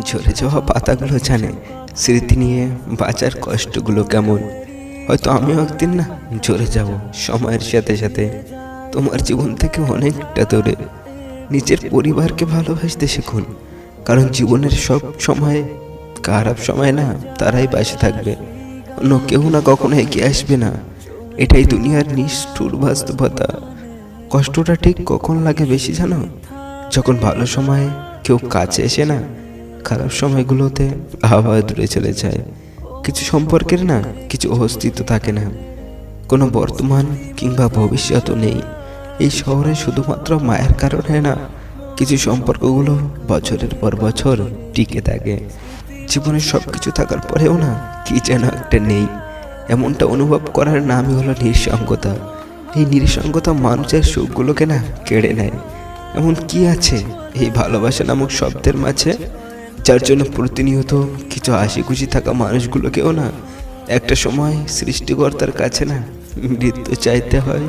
ঝরে যাওয়া পাতাগুলো জানে স্মৃতি নিয়ে বাঁচার কষ্টগুলো কেমন। হয়তো আমিও একদিন না ঝরে যাব সময়ের সাথে সাথে, তোমার জীবন থেকে অনেকটা দূরে। নিজের পরিবারকে ভালোবাসতে শিখুন, কারণ জীবনের সব সময় খারাপ সময় না তারাই পাশে থাকবে, অন্য কেউ না কখনো এগিয়ে আসবে না। এটাই দুনিয়ার নিষ্ঠুর বাস্তবতা। কষ্টটা ঠিক কখন লাগে বেশি জানো? যখন ভালো সময়ে কেউ কাছে এসে না খারাপ সময়গুলোতে হাওয়া দূরে চলে যায়। কিছু সম্পর্কের না কিছু অস্তিত্ব থাকে না, কোনো বর্তমান কিংবা ভবিষ্যৎও নেই। এই শহরে শুধুমাত্র মায়ের কারণে না কিছু সম্পর্কগুলো বছরের পর বছর টিকে থাকে। জীবনে সব কিছু থাকার পরেও না কি যেন একটা নেই, এমনটা অনুভব করার নামই হলো নিঃসঙ্গতা। এই নিঃসঙ্গতা মানুষের সুখগুলোকে না কেড়ে নেয়। এমন কি আছে এই ভালোবাসা নামক শব্দের মাঝে, যার জন্য প্রতিনিয়ত কিছু হাসি খুশি থাকা মানুষগুলোকেও না একটা সময় সৃষ্টিকর্তার কাছে না মৃত্যু চাইতে হয়।